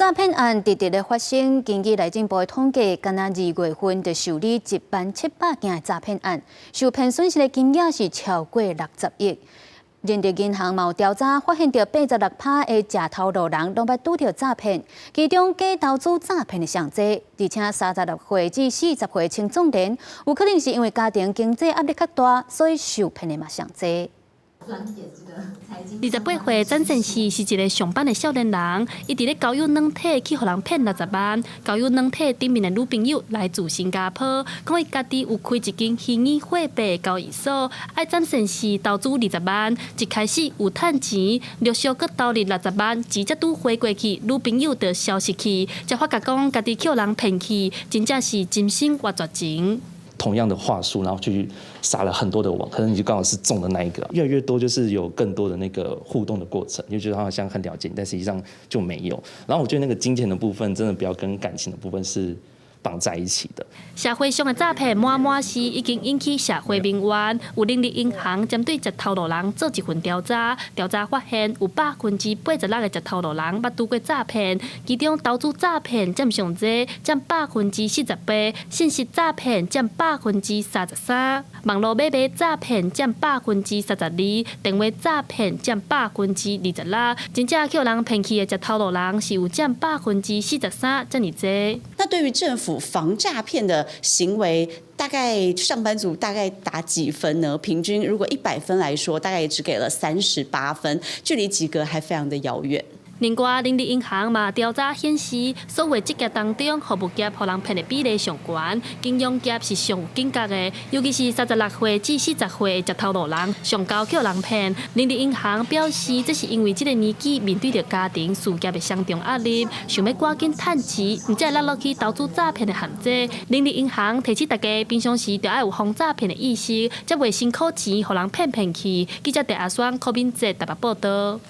诈骗案直直的发生，根据内政部的统计，今年2月份就受理1.700件诈骗案，受骗损失的金额是超过60亿。人力银行有调查发现，到86%的假头路人拢捌拄到诈骗，其中假投资诈骗的上济，而且36岁至40岁青壮年，有可能是因为家庭经济压力较大，所以受骗的嘛上济。28岁詹先生是一个上班的少年人，伊伫咧交友软体去互人骗60万。交友软体顶面的女朋友来自新加坡，讲伊家己有开一间虚拟货币交易所，爱詹先生投资20万，一开始有趁钱，陆续搁投入60万，钱才拄花过去，女朋友就消失去，才发觉讲家己去人骗去，真正是真心话绝情。同样的话术，然后去撒了很多的网，可能你就刚好是中的那一个。越来越多就是有更多的那个互动的过程，就觉得好像很了解，但实际上就没有。然后我觉得那个金钱的部分，真的不要跟感情的部分是绑在一起的。社会上的诈骗满是已经引起社会民怨，有人力银行针对食头路人做一份调查，调查发现有86%的食头路人捌拄过诈骗，其中投资诈骗占上济，占48%，信息诈骗占33%，网络买卖诈骗占32%，电话诈骗占26%，真正去人骗去的食头路人是有占43%这么济。那对于政府防诈骗的行为，大概上班族大概打几分呢？平均如果100分来说，大概也只给了38分，距离及格还非常的遥远。另外，人力银行嘛调查显示，所有职业当中，服务业互人骗的比例上悬，金融业是上有警觉的，尤其是36岁至40岁的食头路人，上高去人骗。人力银行表示，这是因为这个年纪面对着家庭事业的双重压力，想要赶紧趁钱，唔再落落去投资诈骗的陷阱。人力银行提醒大家，平常时就要有防诈骗的意识，才袂辛苦钱互人骗去。记者戴阿双、柯敏哲台北报道。